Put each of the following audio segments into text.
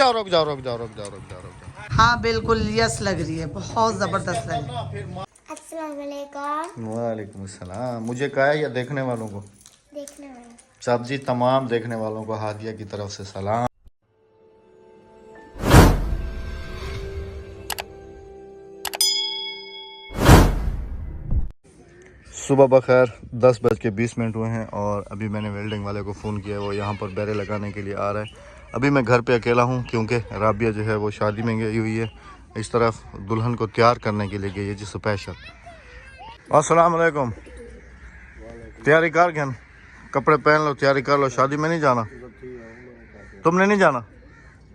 जाओ रुक जाओ रुक जाओ रुक जाओ रुक जाओ रुक जाओ। हाँ बिल्कुल यस लग रही है, बहुत जबरदस्त लग रही है। अस्सलाम वालेकुम। वालेकुम अस्सलाम। मुझे कहा है या देखने वालों को? देखने वाले। सब्जी तमाम देखने वालों को हादिया की तरफ से सलाम। सुबह बखैर 10:20 हुए हैं और अभी मैंने वेल्डिंग वाले को फ़ोन किया है, वो यहाँ पर बैरे लगाने के लिए आ रहा है। अभी मैं घर पे अकेला हूँ क्योंकि राबिया जो है वो शादी में गई हुई है, इस तरफ दुल्हन को तैयार करने के लिए गई है जी स्पेशल। अस्सलाम वालेकुम। तैयारी कर गन, कपड़े पहन लो, तैयारी कर लो, शादी में नहीं जाना? तुमने नहीं जाना?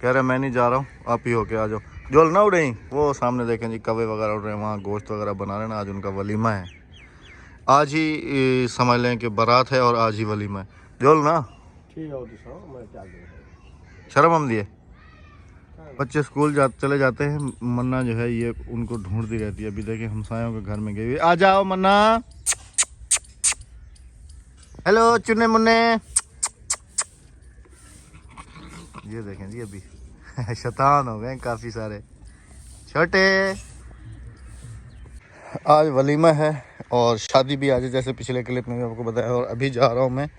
कह रहे मैं नहीं जा रहा हूँ, आप ही होके आ जाओ। जोल ना उड़े, वो सामने देखें जी कौवे वगैरह उड़ रहे हैं, वहाँ गोश्त वगैरह बना रहे हैं ना, आज उनका वलीमा है। आज ही समझ लें कि बारात है और आज ही वलीमा है। जोल ना शर्म हम दिए। बच्चे स्कूल चले जाते हैं, मन्ना जो है ये उनको ढूंढती रहती है। अभी देखें हमसायों के घर में गई हुई। आ जाओ मन्ना, हेलो चुन्ने मुन्ने। ये देखें जी अभी शैतान हो गए काफ़ी सारे छोटे। आज वलीमा है और शादी भी आज है, जैसे पिछले क्लिप में भी आपको बताया। और अभी जा रहा हूँ मैं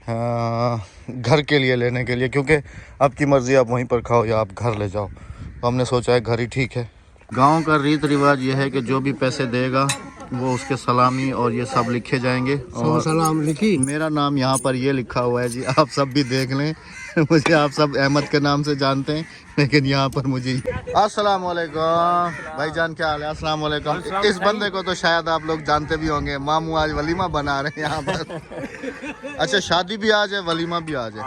घर के लिए लेने के लिए, क्योंकि आपकी मर्ज़ी, आप वहीं पर खाओ या आप घर ले जाओ। तो हमने सोचा है घर ही ठीक है। गांव का रीत रिवाज ये है कि जो भी पैसे देगा वो उसके सलामी और ये सब लिखे जाएंगे। और सलाम लिखी, मेरा नाम यहाँ पर ये लिखा हुआ है जी, आप सब भी देख लें। मुझे आप सब अहमद के नाम से जानते हैं, लेकिन यहाँ पर मुझे अस्सलाम वालेकुम भाईजान, क्या हाल है? अस्सलाम वालेकुम। इस बंदे को तो शायद आप लोग जानते भी होंगे, मामू आज वलीमा बना रहे हैं यहाँ पर। अच्छा, शादी भी आज है, वलीमा भी आज है,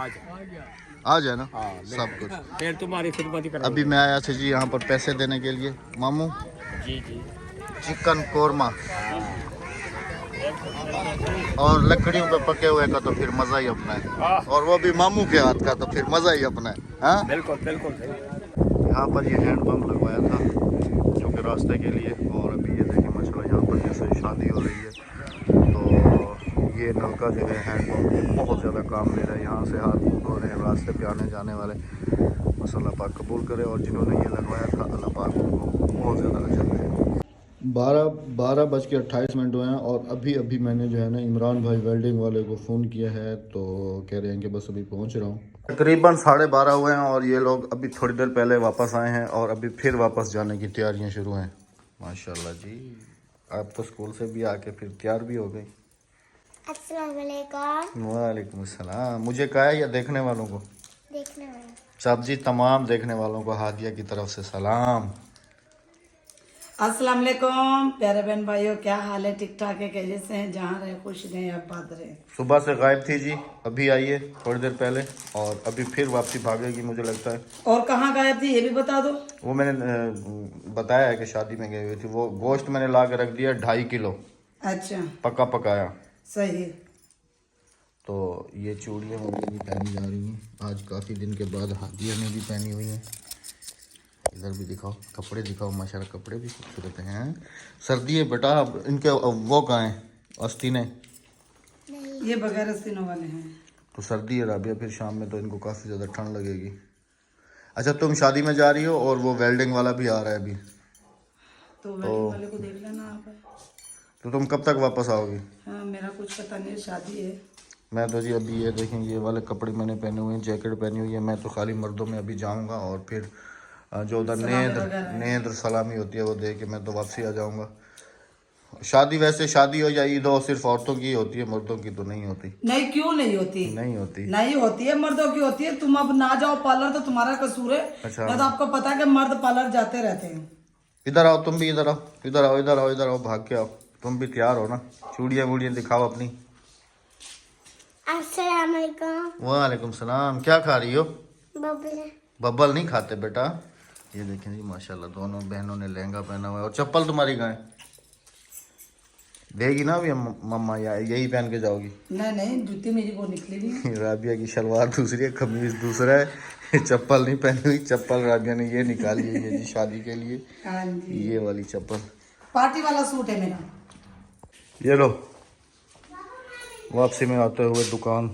आज है ना? सब कुछ फिर तुम्हारी खिदमत ही अभी मैं आया था जी यहाँ पर पैसे देने के लिए। मामू जी जी, चिकन कोरमा और लकड़ियों पे पके हुए का तो फिर मज़ा ही अपना है, और वो भी मामू के हाथ का, तो फिर मज़ा ही अपना है। हाँ बिल्कुल बिल्कुल। यहाँ पर ये हैंड पंप लगवाया था जो कि रास्ते के लिए। और अभी ये देखिए माशाल्लाह यहाँ पर जैसे शादी हो रही है तो ये नलका जो है हैंड पंप बहुत ज़्यादा काम ले रहा है। यहाँ से हाथ मुँह धो रहे हैं रास्ते पे आने जाने वाले। बस अल्लाह पाक कबूल करे, और जिन्होंने ये लगवाया था अल्लाह पाक उनको बहुत ज़्यादा अजर दे। 12:28 हुए हैं और अभी मैंने जो है ना इमरान भाई वेल्डिंग वाले को फ़ोन किया है, तो कह रहे हैं कि बस अभी पहुंच रहा हूं। तकरीबन 12:30 हुए हैं और ये लोग अभी थोड़ी देर पहले वापस आए हैं और अभी फिर वापस जाने की तैयारियां शुरू हैं। माशाल्लाह जी, आप तो स्कूल से भी आके फिर तैयार भी हो गई। अस्सलाम वालेकुम। वालेकुम अस्सलाम। मुझे कहा है या देखने वालों को? देखने वाले। सब्जी तमाम देखने वालों को हादिया की तरफ से सलाम। अस्सलाम वालेकुम प्यारे बहन भाइयों, क्या हाल है? ठीक ठाक है? कैसे से हैं? जहाँ रहे खुश रहे, आबाद रहे। सुबह से गायब थी जी, अभी आई है थोड़ी देर पहले और अभी फिर वापसी भागेगी मुझे लगता है। और कहाँ गायब थी ये भी बता दो। वो मैंने बताया है कि शादी में गई हुई थी। वो गोश्त मैंने ला के रख दिया 2.5 किलो अच्छा, पका पकाया। सही। तो ये चूड़ियाँ मुझे भी पहनी जा रही हैं आज, काफ़ी दिन के बाद हादिया ने भी पहनी हुई हैं। इधर भी दिखाओ, कपड़े दिखाओ, माशाल्लाह कपड़े भी खूबसूरत हैं। सर्दी है बेटा, इनके वो कहाँ हैं आस्तीने? ये बगैर आस्तीनों वाले हैं। तो सर्दी है राबिया, फिर शाम में तो इनको काफ़ी ज़्यादा ठंड लगेगी। अच्छा, तुम शादी में जा रही हो और वो वेल्डिंग वाला भी आ रहा है अभी, तो वेल्डिंग वाले को देख लेना आप। तो तुम कब तक वापस आओगी? हाँ, मेरा कुछ पता नहीं, शादी है। मैं तो जी अभी ये देखें, ये वाले कपड़े मैंने पहने हुए हैं, जैकेट पहनी हुई है। मैं तो खाली मर्दों में अभी जाऊंगा और फिर जो उधर नेंद्र सलामी होती है वो दे के मैं तो वापसी आ जाऊंगा। शादी वैसे शादी हो या ईद हो सिर्फ औरतों की होती है, मर्दों की तो नहीं होती। नहीं, क्यों नहीं होती? नहीं होती, नहीं होती है, मर्दों की होती है। तुम अब ना जाओ पार्लर तो तुम्हारा कसूर है। अच्छा, तो आपको पता है कि मर्द पार्लर जाते रहते हैं। इधर आओ, तुम भी इधर आओ, इधर आओ, इधर आओ, इधर आओ, भाग के आओ। तुम भी तैयार हो ना, चूड़ियाँ वूड़ियाँ दिखाओ अपनी। अस्सलाम वालेकुम। वालेकुम सलाम। क्या खा रही हो? बबल। बब्बल नहीं खाते बेटा। ये देखें जी माशाल्लाह दोनों बहनों ने लहंगा पहना हुआ है। और चप्पल तुम्हारी कहाँ है? देगी ना अभी मम्मा, या यही पहन के जाओगी? नहीं नहीं, जूती मेरी वो निकली नहीं। राबिया की शलवार दूसरी है, कमीज दूसरा है, चप्पल नहीं पहनी हुई। चप्पल राबिया ने ये निकाली है ये जी शादी के लिए, हाँ जी, ये वाली चप्पल। पार्टी वाला सूट है मेरा। ये लो, वापसी में आते हुए दुकान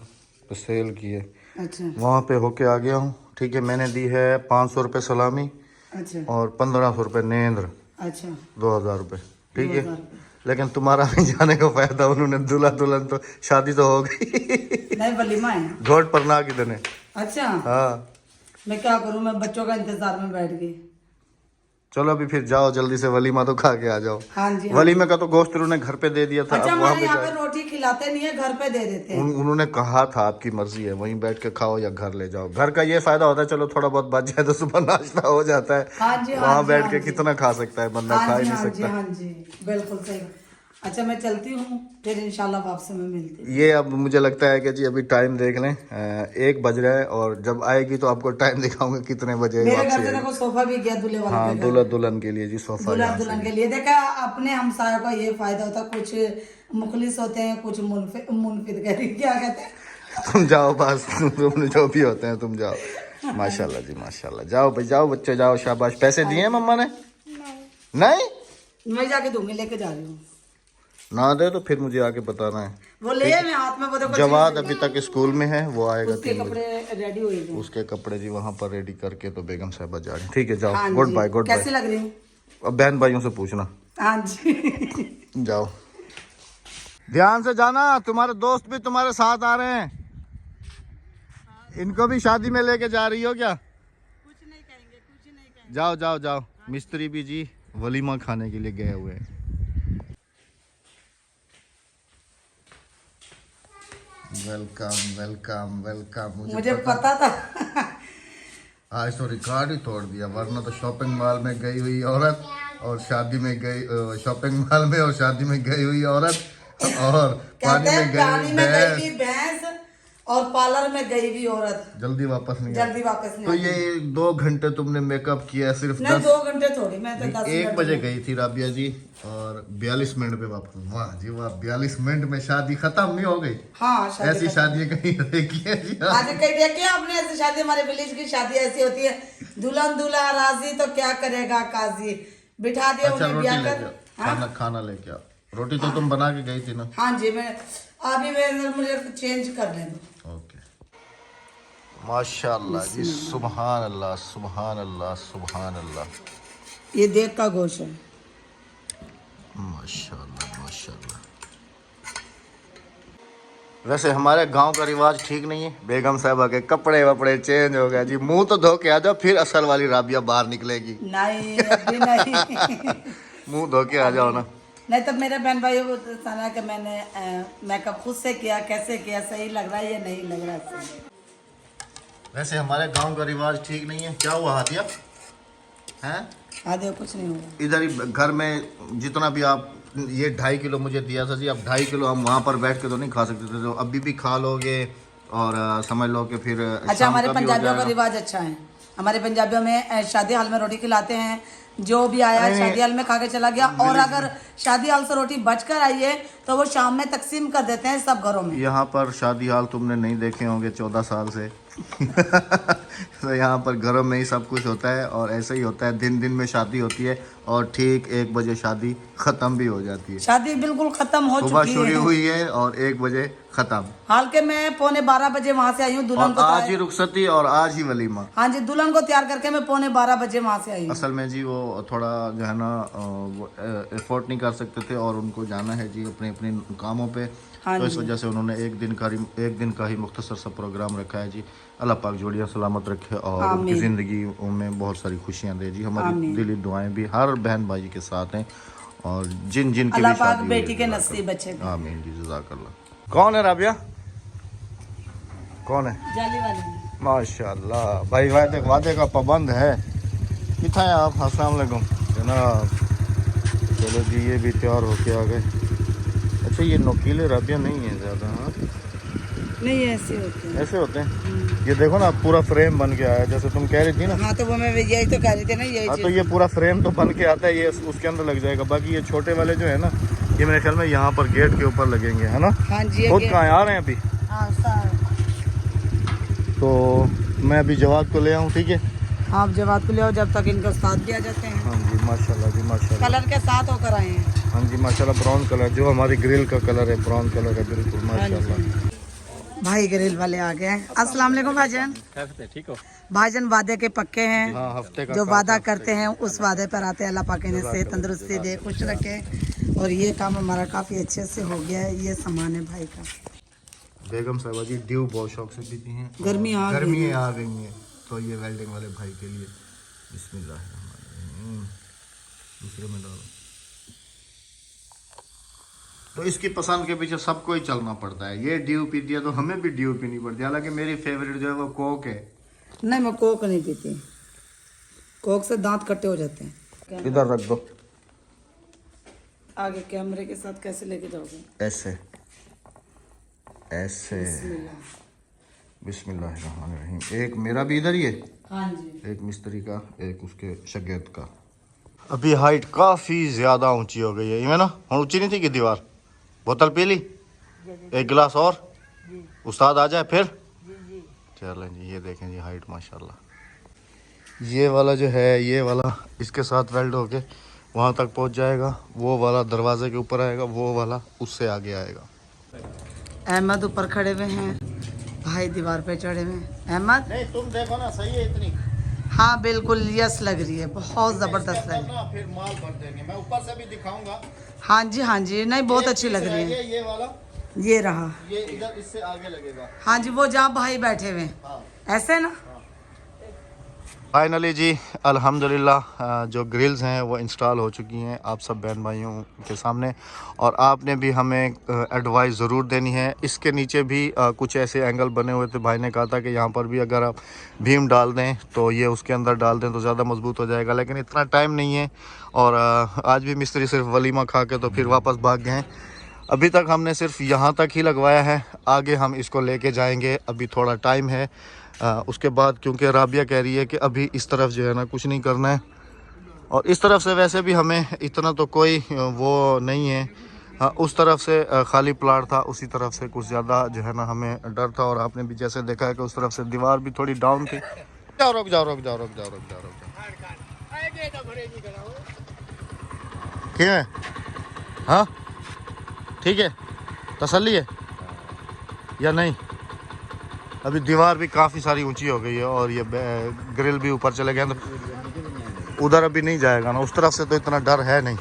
पे सेल की है, अच्छा, वहाँ पे होके आ गया हूँ। ठीक है, मैंने दी है 500 रुपये सलामी अच्छा और 1500 रुपये नेंद्र, अच्छा 2000 रुपये, ठीक है। 2000 रुपये। लेकिन तुम्हारा भी जाने का फायदा, उन्होंने दूल्हा दुल्हन तो शादी तो हो गई नहीं वलीमा है। घोट पर ना कितने। अच्छा हाँ मैं क्या करूं, मैं बच्चों का इंतजार में बैठ गई। चलो अभी फिर जाओ जल्दी से, वलीमा तो खा के आ जाओ। हाँ जी हाँ। वलीमे का तो गोश्त उन्होंने घर पे दे दिया था। अच्छा अब वहाँ हमारे पे यहाँ पे जाए, रोटी खिलाते नहीं है, घर पे दे देते हैं। उन्होंने कहा था आपकी मर्जी है, वहीं बैठ के खाओ या घर ले जाओ। घर का ये फायदा होता है, चलो थोड़ा बहुत बच जाए तो सुबह नाश्ता हो जाता है। हाँ जी, हाँ वहाँ जी, बैठ हाँ के जी। कितना खा सकता है बंदा, खा हाँ ही जी नहीं हाँ जी सकता। हाँ जी बिल्कुल सही। अच्छा मैं चलती हूँ, फिर इंशाल्लाह वापस में मिलती हूँ। ये अब मुझे लगता है कि जी अभी टाइम देख लें, 1 बज रहा है और जब आएगी तो आपको टाइम दिखाऊंगा कितने बजे मेरे घर वापसी से आएगी। देखो सोफा भी गया दूल्हे वाले हाँ के घर। दूल्हा दुल्हन के लिए जी सोफा दूल्हा यहाँ से। दुल्हन के लिए देखा, अपने हमसायों का ये फायदा होता है, कुछ मुखलिस होते हैं, कुछ मुनफिद कह रही क्या कहते हैं। तुम जाओ बस, तुम जो भी होते हैं तुम जाओ। माशाल्लाह जी माशाल्लाह, जाओ भाई जाओ बच्चे जाओ, शाबाश। पैसे दिए हैं मम्मा ने? नहीं मैं जाके दूंगी, लेके जा रही हूँ। ना दे तो फिर मुझे आके बताना है। वो ले मैं हाथ में, वो देखो जवाद अभी तक स्कूल में है, वो आएगा उसके 3 बजे। कपड़े रेडी हुए हैं। उसके कपड़े जी वहाँ पर रेडी करके तो बेगम साहबा जा रही हैं। ठीक है जाओ, हाँ गुड जी। Bye good bye. कैसी लग रही हूँ? अब बहन भाइयों से पूछना। हाँ जी जाओ, ध्यान से जाना, तुम्हारे दोस्त भी तुम्हारे साथ आ रहे हैं। इनको भी शादी में लेके जा रही हो क्या? कुछ नहीं कहेंगे, कुछ नहीं कहेंगे। जाओ जाओ जाओ, मिस्त्री भी जी वलीमा खाने के लिए गए हुए हैं। Welcome welcome welcome. मुझे पता था आज तो रिकॉर्ड ही तोड़ दिया, वरना तो शॉपिंग मॉल में गई हुई औरत और शादी में गई, शॉपिंग मॉल में और शादी में गई हुई औरत और पानी कहते हैं में पानी गई में गई भैंस, हुई भैंस और पार्लर में गई हुई औरत जल्दी वापस नहीं आई। जल्दी वापस नहीं तो आई। ये 2 घंटे तुमने मेकअप किया सिर्फ नहीं 10 2 घंटे थोड़ी, मैं तो 10 1 मिनट बजे में। गई थी राबिया जी और 42 मिनट पे वापस। वाह जी वाह, 42 मिनट में शादी खत्म नहीं हो गई। हाँ शादी ऐसी खत्म। शादियां कहीं देखी है जी? आज कहीं देखिए आपने ऐसी शादी? हमारे विलेज की शादी ऐसी होती है, दुल्हन दूल्हा राजी तो क्या करेगा काजी, बिठा दिया अच्छा उन्हें रोटी ब्याह लेके कर। आओ, खाना खाना लेके आओ। रोटी तो तुम बना के गई थी ना? हाँ जी मैं अभी मुझे चेंज कर ले दो। ओके। माशाल्लाह जी, सुभान अल्लाह सुभान अल्लाह सुभान अल्लाह। ये देख का गोश्त है। माशाल्लाह माशाल्लाह। वैसे हमारे गांव का रिवाज ठीक नहीं है, बेगम साहबा के कपड़े वपड़े चेंज हो गया जी, मुंह तो धो के आ जाओ, फिर असल वाली राबिया बाहर निकलेगी। नहीं अभी नहीं मुंह धो के आ जाओ ना। नहीं तो मेरे बहन भाइयों को सुना कि मैंने मेकअप खुद से किया, कैसे किया, सही लग रहा है या नहीं लग रहा है। वैसे हमारे गांव का रिवाज ठीक नहीं है। क्या हुआ हाथिया हैं? आधे कुछ नहीं होगा। इधर ही घर में जितना भी आप, ये 2.5 किलो मुझे दिया था जी, अब 2.5 किलो हम वहाँ पर बैठ के तो नहीं खा सकते थे, तो अभी भी खा लोगे और समझ लो कि फिर अच्छा हमारे पंजाबियों का रिवाज अच्छा है। हमारे पंजाबियों में शादी हाल में रोटी खिलाते हैं, जो भी आया शादी हाल में खा के चला गया, और अगर शादी हाल से रोटी बचकर आई है तो वो शाम में तकसीम कर देते हैं सब घरों में। यहाँ पर शादी हाल तुमने नहीं देखे होंगे 14 साल से तो यहाँ पर घरों में ही सब कुछ होता है और ऐसे ही होता है, दिन दिन में शादी होती है और ठीक 1 बजे शादी खत्म भी हो जाती है। शादी बिल्कुल खत्म हो सुबह चुकी शुरू है हुई है और 1 बजे खत्म। हाल के मैं 11:45 बजे वहाँ से आई हूँ दुल्हन और को। आज ही रुखसती और आज ही वलीमा। हाँ जी दुल्हन को तैयार करके मैं 11:45 बजे वहाँ से आई हूँ। असल में जी वो थोड़ा जो है ना एफोर्ड नहीं कर सकते थे और उनको जाना है जी अपने अपने कामों पे, हाँ तो इस जी। वजह से उन्होंने एक दिन का ही मुख्तसर सा प्रोग्राम रखा है जी। अल्लाह पाक जोड़ियाँ सलामत रखे और उनकी आमीन। ज़िंदगी में बहुत सारी खुशियाँ दे जी। हमारी आमीन। दिली दुआएं भी हर बहन भाई के साथ हैं और जिन जिन की अल्लाह भी पाक शादी हुई है, बेटी के जज़ाकल्लाह। नसीब अच्छे करे। आमीन जी जज़ाकल्लाह। कौन है राबिया? कौन है? जाली वाले माशाल्लाह भाई, वादे का पाबंद है। कितना है आप? अस्सलाम वालेकुम जनाब। चलो जी ये भी तैयार होके आ गए। अच्छा ये नोकीले राबिया नहीं है ज़्यादा? हाँ नहीं ऐसे होते हैं। ऐसे होते हैं। ये देखो ना पूरा फ्रेम बन के आया, जैसे तुम कह रही थी ना। हाँ तो वो मैं यही तो कह रही थी ना, यही हाँ तो चीज़। ये पूरा फ्रेम तो बन के आता है, ये उसके अंदर लग जाएगा। बाकी ये छोटे वाले जो है ना, ये मेरे ख्याल में यहाँ पर गेट के ऊपर लगेंगे, है ना? हाँ जी खुद कहाँ आ रहे हैं अभी? हाँ तो मैं अभी जवाब को ले आऊँ, ठीक है? आप जवाब को ले आओ, जब तक इनका साथ भी आ जाते हैं। हाँ जी माशाल्लाह जी माशाल्लाह। कलर के साथ होकर आए हैं। हाँ जी माशाल्लाह। ब्राउन कलर जो हमारी ग्रिल का कलर है, ब्राउन कलर है बिल्कुल हाँ माशाल्लाह। जी। भाई ग्रिल वाले आ गए हैं। अस्सलाम वालेकुम भाईजान। ठीक हो? भाईजान वादे के पक्के हैं। हाँ, हफ्ते का जो काम वादा हफ्ते करते हैं उस वादे पर आते हैं। अल्लाह पाक इन्हें सेहत तंदुरुस्ती दे, खुश रखे। और ये काम हमारा काफ़ी अच्छे से हो गया है। ये सामान है भाई का। बेगम साहबा जी ड्यू बहुत शौक से पीती हैं। गर्मी आ गई गर्मी है। आ गई है, तो ये वेल्डिंग वाले भाई के लिए बिस्मिल्लाह। दूसरे में डालो। तो इसकी पसंद के पीछे सबको ही चलना पड़ता है। ये ड्यू पीती है तो हमें भी ड्यू पीनी पड़ती है। हालांकि मेरी फेवरेट जो है वो कोक है। नहीं, मैं कोक नहीं पीती। कोक से दांत खट्टे हो जाते हैं। इधर रख दो। आगे कैमरे के साथ कैसे लेके जाओगे? ऐसे ऐसे। बिस्मिल्लाहिर्रहमानिर्रहीम। एक मेरा भी इधर ही है, हाँ जी। एक मिस्त्री का, एक उसके शगेद का। अभी हाइट काफ़ी ज़्यादा ऊंची हो गई है। ये ना हम ऊंची नहीं थी कि दीवार। बोतल पी ली, एक गिलास और उस्ताद आ जाए फिर। चलें जी, ये देखें जी हाइट माशाल्लाह। ये वाला जो है, ये वाला इसके साथ वेल्ड होके वहाँ तक पहुँच जाएगा। वो वाला दरवाजे के ऊपर आएगा, वो वाला उससे आगे आएगा। अहमद ऊपर खड़े हुए हैं, भाई दीवार पे चढ़े हुए हैं। अहमद, नहीं तुम देखो ना, सही है इतनी। हाँ बिल्कुल यस लग रही है, बहुत ज़बरदस्त लग रही है। फिर माल भर देंगे, मैं ऊपर से भी दिखाऊंगा। हाँ जी, हाँ जी, नहीं बहुत अच्छी लग रही है। ये वाला, ये रहा। ये इधर इससे आगे लगेगा। हाँ जी, वो जहाँ भाई बैठे हुए हैं, हाँ। ऐसे ना। फाइनली जी अल्हम्दुलिल्लाह जो ग्रिल्स हैं वो इंस्टॉल हो चुकी हैं आप सब बहन भाइयों के सामने। और आपने भी हमें एडवाइस ज़रूर देनी है। इसके नीचे भी कुछ ऐसे एंगल बने हुए थे। भाई ने कहा था कि यहाँ पर भी अगर आप भीम डाल दें तो ये उसके अंदर डाल दें तो ज़्यादा मजबूत हो जाएगा, लेकिन इतना टाइम नहीं है। और आज भी मिस्त्री सिर्फ वलीमा खा के तो फिर वापस भाग गए हैं। अभी तक हमने सिर्फ यहाँ तक ही लगवाया है, आगे हम इसको लेके जाएंगे। अभी थोड़ा टाइम है। उसके बाद क्योंकि राबिया कह रही है कि अभी इस तरफ जो है ना कुछ नहीं करना है, और इस तरफ से वैसे भी हमें इतना तो कोई वो नहीं है। उस तरफ से खाली प्लाट था, उसी तरफ से कुछ ज़्यादा जो है ना हमें डर था। और आपने भी जैसे देखा है कि उस तरफ से दीवार भी थोड़ी डाउन थी। जाओ रुक जाओ रुक जाओ रुक जाओ रुक जाओ रुक जाओ। क्या है? हाँ ठीक है, तसल्ली है या नहीं? अभी दीवार भी काफ़ी सारी ऊंची हो गई है और ये ग्रिल भी ऊपर चले गए, तो उधर अभी नहीं जाएगा ना। उस तरफ से तो इतना डर है नहीं,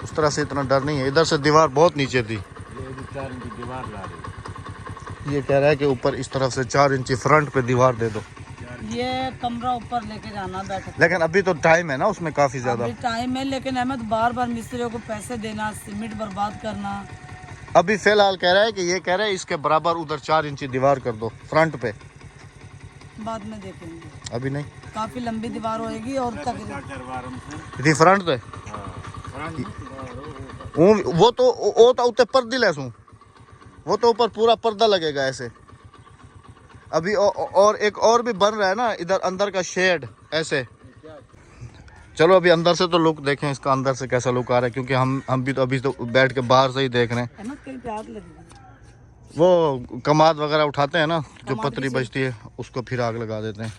उस तरफ से इतना डर नहीं है। इधर से दीवार बहुत नीचे थी। ये कह रहा है कि ऊपर इस तरफ से 4 इंची फ्रंट पे दीवार दे दो। ये कमरा ऊपर लेके जाना बैठ। लेकिन अभी तो टाइम है ना उसमें काफ़ी ज़्यादा। टाइम है, लेकिन अहमद बार बार मिस्त्रियों को पैसे देना, सीमेंट बर्बाद करना। अभी फिलहाल कह रहा है कि ये कह रहा है इसके बराबर उधर 4 इंची दीवार कर दो फ्रंट पे। बाद में देखेंगे, अभी नहीं, काफी लंबी दीवार होएगी। और इधी फ्रंट पे वो तो उत्ते पर्दी लैसू, वो तो ऊपर पूरा पर्दा लगेगा ऐसे। अभी और एक और भी बन रहा है ना इधर अंदर का शेड ऐसे। चलो अभी अंदर से तो लुक देखें इसका, अंदर से कैसा लुक आ रहा है, क्योंकि हम भी तो अभी तो बैठ के बाहर से ही देख रहे हैं। वो कमाद वगैरह उठाते हैं ना, जो पतरी बचती है उसको फिर आग लगा देते हैं।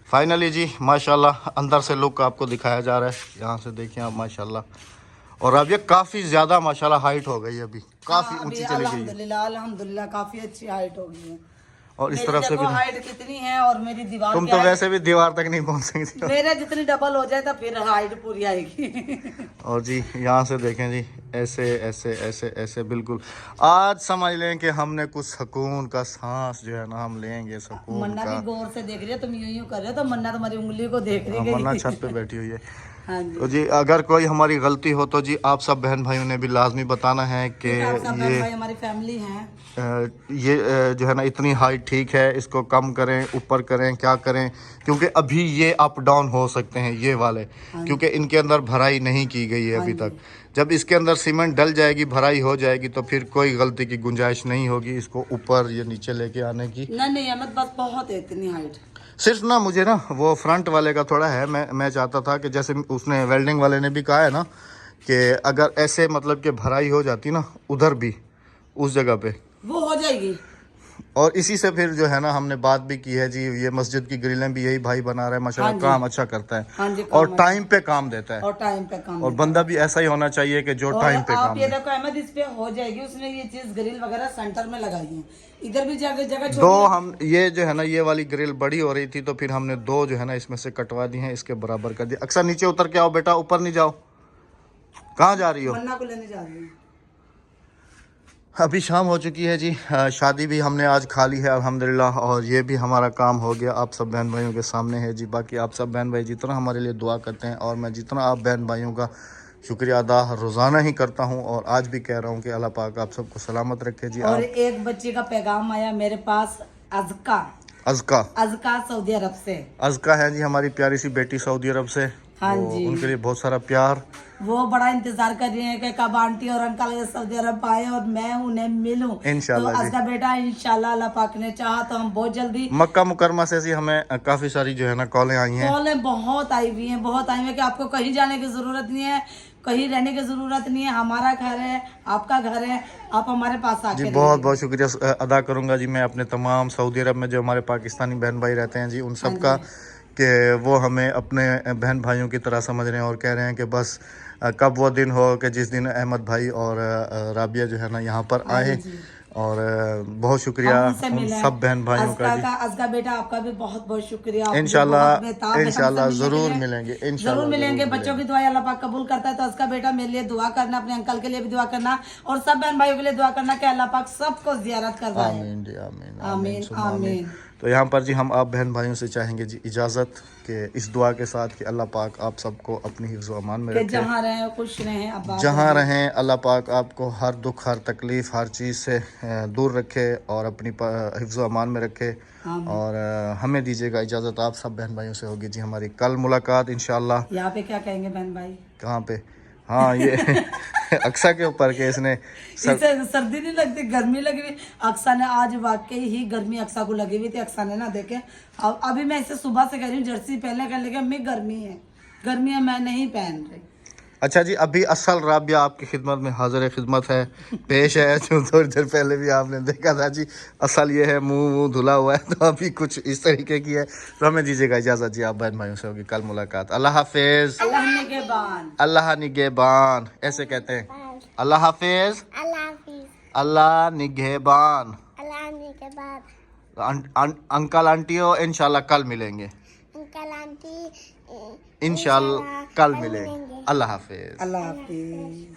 फाइनली जी माशाल्लाह अंदर से लुक आपको दिखाया जा रहा है। यहाँ से देखिए आप माशाल्लाह। और अब ये काफ़ी ज़्यादा माशाल्लाह हाइट हो गई है, अभी काफ़ी ऊंची चली गई है। अल्हम्दुलिल्लाह काफी अच्छी हाइट हो गई है। और इस तरफ से भी हाइट कितनी है और मेरी दीवार तुम तो वैसे भी दीवार तक नहीं पहुंच सकती। मेरे जितनी डबल हो जाए तो फिर हाइट पूरी आएगी। और जी यहाँ से देखें जी ऐसे ऐसे ऐसे ऐसे बिल्कुल। आज समझ लें कि हमने कुछ सुकून का सांस जो है ना हम लेंगे, सुकून मन्ना का। भी गौर से देख रही है, तुम यूं कर रहे हो तो मन्ना तुम्हारी उंगली को देख रही है। मन्ना छत पे बैठी हुई है। हाँ जी। तो जी अगर कोई हमारी गलती हो तो जी आप सब बहन भाइयों ने भी लाजमी बताना है कि ये हमारी फैमिली है। ये जो है ना इतनी हाइट ठीक है, इसको कम करें, ऊपर करें, क्या करें, क्योंकि अभी ये अप डाउन हो सकते हैं ये वाले, क्योंकि इनके अंदर भराई नहीं की गई है अभी तक। जब इसके अंदर सीमेंट डल जाएगी, भराई हो जाएगी, तो फिर कोई गलती की गुंजाइश नहीं होगी इसको ऊपर या नीचे लेके आने की। नहीं अहमद बस बहुत है इतनी हाइट। सिर्फ ना मुझे ना वो फ्रंट वाले का थोड़ा है, मैं चाहता था कि जैसे उसने वेल्डिंग वाले ने भी कहा है ना कि अगर ऐसे मतलब कि भराई हो जाती ना उधर भी उस जगह पे वो हो जाएगी। और इसी से फिर जो है ना हमने बात भी की है जी, ये मस्जिद की ग्रिलें भी यही भाई बना रहा है माशाल्लाह। हाँ जी। काम अच्छा करता है हाँ जी, काम और अच्छा। टाइम पे काम देता है और टाइम पे काम और देता बंदा भी ऐसा ही होना चाहिए कि जो है। टाइम और पे आप काम ये दे। देखो अहमद, इस पे हो जाएगी, उसने ये चीज ग्रिल वगैरह सेंटर में लगाई है, इधर भी जगह जगह दो छोटी है। हम ये जो है ना ये वाली ग्रिल बड़ी हो रही थी तो फिर हमने दो जो है ना इसमें से कटवा दी हैं, इसके बराबर कर दिया। अक्सर नीचे उतर के आओ बेटा, ऊपर नहीं जाओ। कहाँ जा रही हो? मन्ना को लेने जा रही हूँ। अभी शाम हो चुकी है जी। शादी भी हमने आज खा ली है अल्हम्दुलिल्लाह, और ये भी हमारा काम हो गया। आप सब बहन भाइयों के सामने है जी। बाकी आप सब बहन भाई जितना हमारे लिए दुआ करते हैं और मैं जितना आप बहन भाइयों का शुक्रिया अदा रोज़ाना ही करता हूँ, और आज भी कह रहा हूँ कि अल्लाह पाक आप सबको सलामत रखे जी। और आप एक बच्चे का पैगाम आया मेरे पास, अज़का अज़का अज़का सऊदी अरब से। अज़का है जी हमारी प्यारी सी बेटी सऊदी अरब से। हाँ वो जी। उनके लिए बहुत सारा प्यार। वो बड़ा इंतजार कर रही है कि कब आंटी और अंकल ये सऊदी अरब आए और मैं उन्हें मिलूं। इंशाल्लाह तो जी। अज़का बेटा इंशाल्लाह अल्लाह पाक ने चाहा तो हम बहुत जल्दी। मक्का मुकरमा से जी हमें काफ़ी सारी जो है ना कॉलें आई हैं। कॉलें बहुत आई हुई हैं, बहुत आई हुई हैं कि आपको कहीं जाने की जरूरत नहीं है, कहीं रहने की जरूरत नहीं है, हमारा घर है, आपका घर है, आप हमारे पास आके जी रहिए। बहुत बहुत शुक्रिया अदा करूंगा जी मैं अपने तमाम सऊदी अरब में जो हमारे पाकिस्तानी बहन भाई रहते हैं जी उन सब का, कि वो हमें अपने बहन भाइयों की तरह समझ रहे हैं और कह रहे हैं कि बस कब वो दिन हो कि जिस दिन अहमद भाई और राबिया जो है ना यहाँ पर आए। और बहुत शुक्रिया हम उनसे उन मिले। सब बहन भाइयों का अज़का जी। का अज़का बेटा आपका भी बहुत बहुत शुक्रिया। आप इंशाल्लाह बहुत बेताब हैं हमसे इंशाल्लाह मिलने के ज़रूर लिए। मिलेंगे, जरूर इंशाल्लाह मिलेंगे। ज़रूर बच्चों की मिलेंगे। दुआ अल्लाह पाक कबूल करता है, तो अज़का बेटा मेरे लिए दुआ करना, अपने अंकल के लिए भी दुआ करना, और सब बहन भाइयों के लिए दुआ करना कि अल्लाह पाक सबको जियारत करवाए। आमीन जी आमीन आमीन सुम्मा आमीन। तो यहाँ पर जी हम आप बहन भाइयों से चाहेंगे जी इजाज़त कि इस दुआ के साथ कि अल्लाह पाक आप सबको अपनी हिफ्ज़ व अमान में कि रखे। जहाँ रहें खुश रहें, आबाद जहाँ रहें। रहें अल्लाह पाक आपको हर दुख हर तकलीफ़ हर चीज़ से दूर रखे और अपनी हिफ्ज़ व अमान में रखे। और हमें दीजिएगा इजाज़त। आप सब बहन भाइयों से होगी जी हमारी कल मुलाकात इंशाल्लाह। यहाँ पे क्या कहेंगे बहन भाई? कहाँ पे? हाँ ये अक्सा के ऊपर के इसने इसे सर्दी नहीं लगती, गर्मी लगी हुई। अक्सा ने आज वाकई ही गर्मी अक्सा को लगी हुई थी। अक्सा ने ना देखे, अब अभी मैं इसे सुबह से कह रही हूँ जर्सी पहनने का, लेकिन मैं गर्मी है मैं नहीं पहन रही। अच्छा जी अभी असल राबिया आपकी खिदमत में हाजिर खिदमत है, पेश है। जो थोड़ी देर पहले भी आपने देखा था जी, असल ये है मुंह धुला हुआ है, तो अभी कुछ इस तरीके की है। तो हमें दीजिएगा इजाज़त जी, आप बहन भाइयों से होगी कल मुलाकात। अल्लाह हाफिज़। अल्लाह निगहबान। अल्लाह निगहबान ऐसे कहते हैं। अल्लाह हाफिज़। अल्लाह हाफिज। अल्लाह निगहबान। अल्लाह आने के बाद अंकल आंटियों इंशाल्लाह कल मिलेंगे, अंकल आंटी इंशाल्लाह कल मिलेंगे। अल्लाह हाफिज़। अल्लाह हाफिज।